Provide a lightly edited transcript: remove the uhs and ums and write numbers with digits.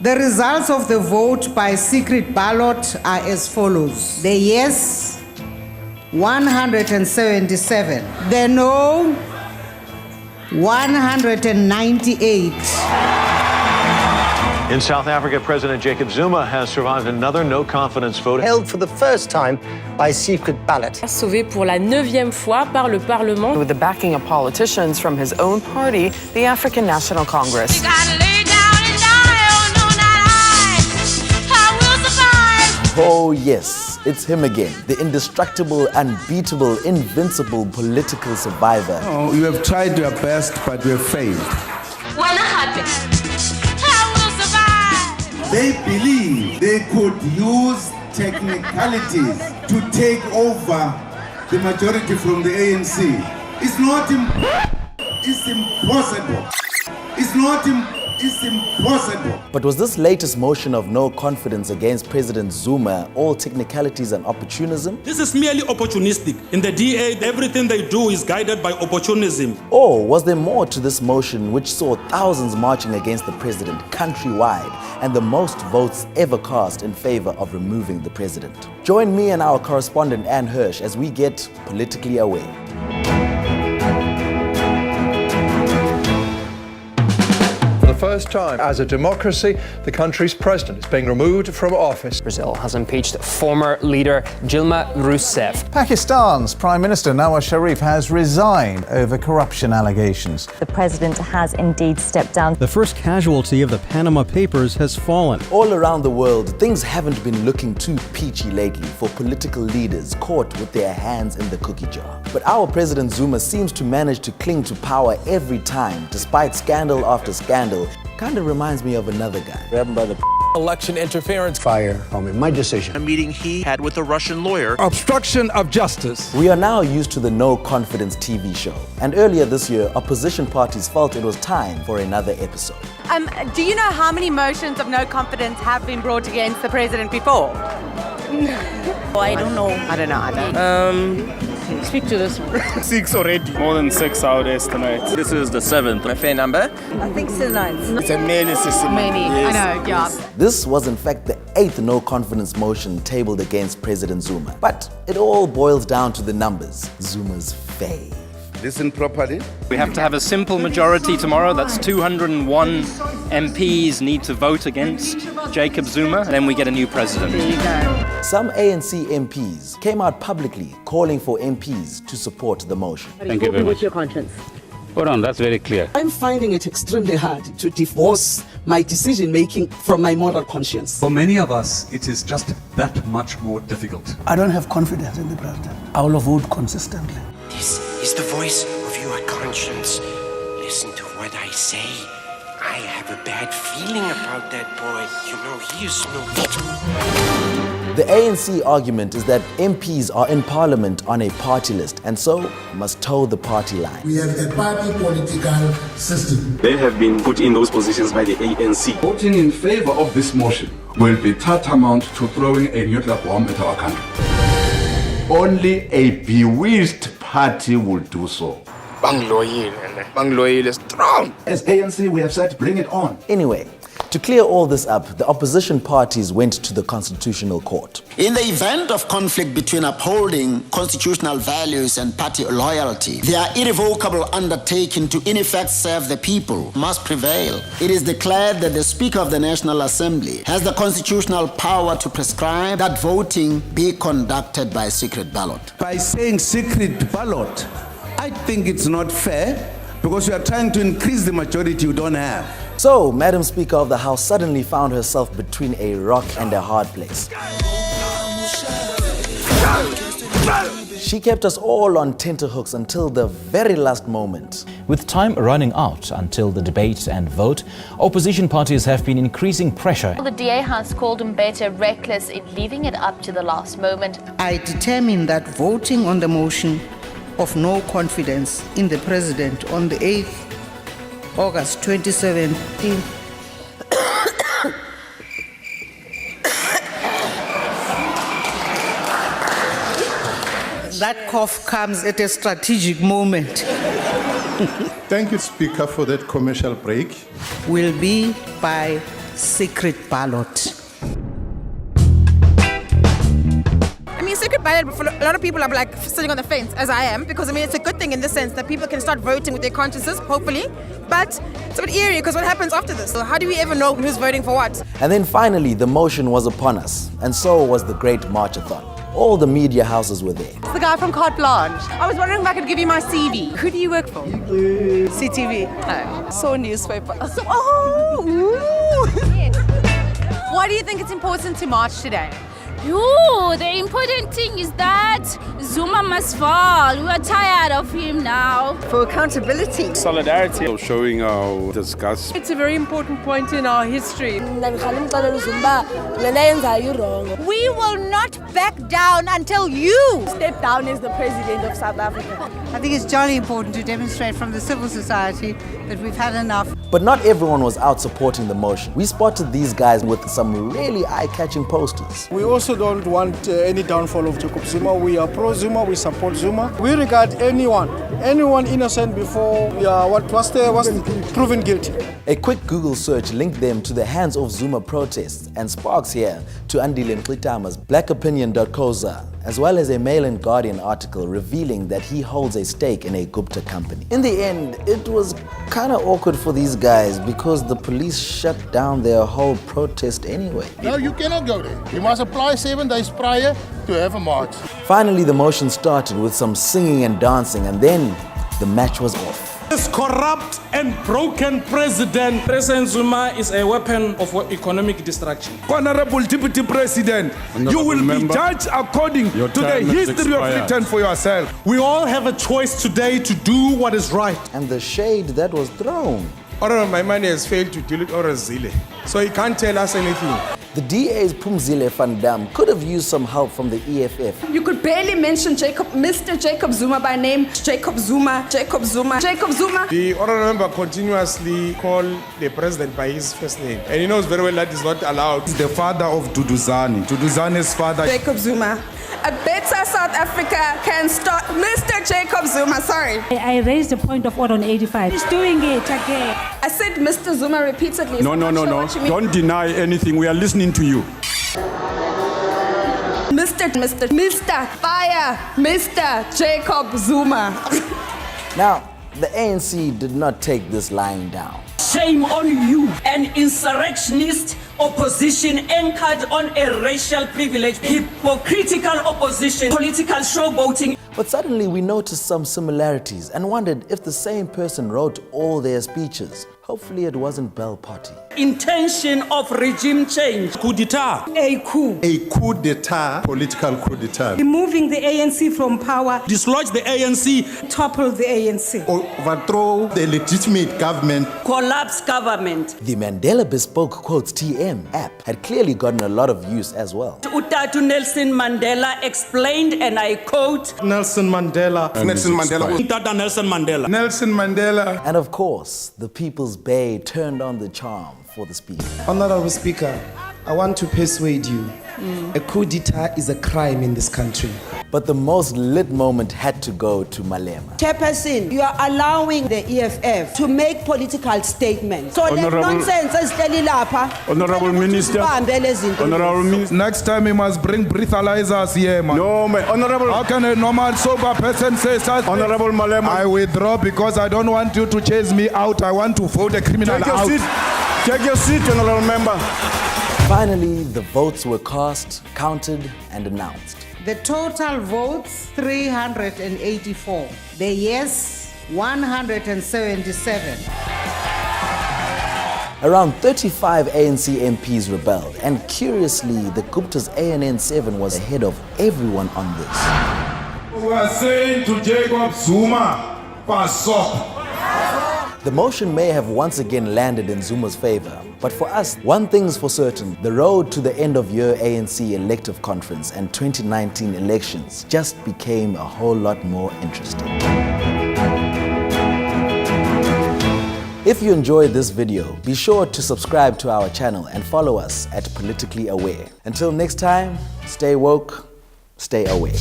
The results of the vote by secret ballot are as follows. The yes, 177. The no, 198. In South Africa, President Jacob Zuma has survived another no-confidence vote held for the first time by secret ballot. Sauvé pour la 9e fois par le Parlement. With the backing of politicians from his own party, the African National Congress. Oh yes, it's him again, the indestructible, unbeatable, invincible political survivor. Oh, you have tried your best, but you have failed. What happened? I will survive. They believe they could use technicalities to take over the majority from the ANC. It's not it's impossible. It's impossible. But was this latest motion of no confidence against President Zuma all technicalities and opportunism? This is merely opportunistic. In the DA, everything they do is guided by opportunism. Or was there more to this motion which saw thousands marching against the president countrywide and the most votes ever cast in favor of removing the president? Join me and our correspondent Anne Hirsch as we get politically away. First time as a democracy, the country's president is being removed from office. Brazil has impeached former leader Dilma Rousseff. Pakistan's Prime Minister Nawaz Sharif has resigned over corruption allegations. The president has indeed stepped down. The first casualty of the Panama Papers has fallen. All around the world, things haven't been looking too peachy lately for political leaders caught with their hands in the cookie jar. But our President Zuma seems to manage to cling to power every time, despite scandal after scandal. Kind of reminds me of another guy. Grabbed by the election interference. Fire on me. My decision. A meeting he had with a Russian lawyer. Obstruction of justice. We are now used to the no confidence TV show. And earlier this year, opposition parties felt it was time for another episode. Do you know how many motions of no confidence have been brought against the president before? I don't know. I don't know. Speak to this one. 6 already. More than 6 I would estimate. This is the 7th. A fair number? I think it's the 9th. It's a many system. Many, yes. I know, yeah. This was in fact the 8th no confidence motion tabled against President Zuma. But it all boils down to the numbers. Zuma's fave. Listen properly. We have to have a simple majority tomorrow. That's 201 MPs need to vote against Jacob Zuma, and then we get a new president. There you go. Some ANC MPs came out publicly calling for MPs to support the motion. Thank you very much. With your conscience. Hold on, that's very clear. I'm finding it extremely hard to divorce my decision-making from my moral conscience. For many of us, it is just that much more difficult. I don't have confidence in the president. I will vote consistently. This is the voice of your conscience. Listen to what I say. I have a bad feeling about that boy. You know, he is no good. The ANC argument is that MPs are in parliament on a party list and so must toe the party line. We have a party political system. They have been put in those positions by the ANC. Voting in favor of this motion will be tantamount to throwing a nuclear bomb at our country. Only a bewitched party will do so. Bangloil is strong. As ANC, we have said, bring it on. Anyway, to clear all this up, the opposition parties went to the Constitutional Court. In the event of conflict between upholding constitutional values and party loyalty, their irrevocable undertaking to in effect serve the people must prevail. It is declared that the Speaker of the National Assembly has the constitutional power to prescribe that voting be conducted by secret ballot. By saying secret ballot, I think it's not fair because you are trying to increase the majority you don't have. So, Madam Speaker of the House suddenly found herself between a rock and a hard place. She kept us all on tenterhooks until the very last moment. With time running out until the debate and vote, opposition parties have been increasing pressure. The DA has called Mbete reckless in leaving it up to the last moment. I determine that voting on the motion of no confidence in the president on the 8th August 2017 that cough comes at a strategic moment. Thank you, Speaker, for that commercial break. Will be by secret ballot. I mean, secret ballot, for a lot of people are like sitting on the fence, as I am, because I mean, it's a good thing in the sense that people can start voting with their consciences, hopefully. But it's a bit eerie because what happens after this? So how do we ever know who's voting for what? And then finally, the motion was upon us, and so was the great marchathon. All the media houses were there. It's the guy from Carte Blanche. I was wondering if I could give you my CV. Who do you work for? CTV. No. Saw newspaper. Why do you think it's important to march today? The important thing is that Zuma must fall. We are tired of him now. For accountability. Solidarity. So showing our disgust. It's a very important point in our history. We will not back down until you step down as the president of South Africa. I think it's jolly important to demonstrate from the civil society that we've had enough. But not everyone was out supporting the motion. We spotted these guys with some really eye-catching posters. We also don't want any downfall of Jacob Zuma. We are pro-Zuma, we support Zuma. We regard anyone innocent before was proven guilty. A quick Google search linked them to the Hands Off Zuma protests and sparks here to Andile Nxitama's blackopinion.coza, as well as a Mail and Guardian article revealing that he holds a stake in a Gupta company. In the end, it was kind of awkward for these guys because the police shut down their whole protest anyway. No, you cannot go there. You must apply 7 days prior to have a march. Finally, the motion started with some singing and dancing, and then the match was off. This corrupt and broken President Zuma is a weapon of economic destruction. Honorable Deputy President, you will be judged according to the history you have written for yourself. We all have a choice today to do what is right. And the shade that was thrown. My money has failed to deal with Orozile, so he can't tell us anything. The DA's Phumzile van Dam could have used some help from the EFF. You could barely mention Mr. Jacob Zuma by name. Jacob Zuma. The honorable member continuously called the president by his first name, and he knows very well that is not allowed. He's the father of Duduzane. Duduzane's father. Jacob Zuma. A better South Africa can start. Mr. Jacob Zuma, sorry. I raised the point of order on 85. He's doing it again. I said Mr. Zuma repeatedly. No. Don't deny anything. We are listening to you. Mr. Fire, Mr. Jacob Zuma. Now, the ANC did not take this lying down. Shame on you, an insurrectionist opposition anchored on a racial privilege, hypocritical opposition, political showboating. But suddenly we noticed some similarities and wondered if the same person wrote all their speeches. Hopefully it wasn't Bell Potty. Intention of regime change. Coup d'etat. A coup. A coup d'etat, political coup d'etat. Removing the ANC from power. Dislodge the ANC. Topple the ANC. Overthrow the legitimate government. Collapse government. The Mandela Bespoke Quotes TM app had clearly gotten a lot of use as well. Utatu Nelson Mandela explained, and I quote, Nelson Mandela. Nelson Mandela. And of course, the People's Bay turned on the charm for the speaker. Honorable Speaker, I want to persuade you. A coup d'etat is a crime in this country. But the most lit moment had to go to Malema. Chairperson, you are allowing the EFF to make political statements. So that nonsense is telling Honorable Minister. Honorable Minister. Next time you must bring breathalyzers here, man. No, man. Honorable. How can a normal sober person say such? Honorable Malema. I withdraw because I don't want you to chase me out. I want to vote a criminal out. Take your seat, Honorable Member. Finally, the votes were cast, counted, and announced. The total votes, 384. The yes, 177. Around 35 ANC MPs rebelled, and curiously, the Gupta's ANN7 was ahead of everyone on this. We are saying to Jacob Zuma, pass up. The motion may have once again landed in Zuma's favor, but for us, one thing's for certain, the road to the end-of-year ANC elective conference and 2019 elections just became a whole lot more interesting. If you enjoyed this video, be sure to subscribe to our channel and follow us at Politically Aware. Until next time, stay woke, stay aware.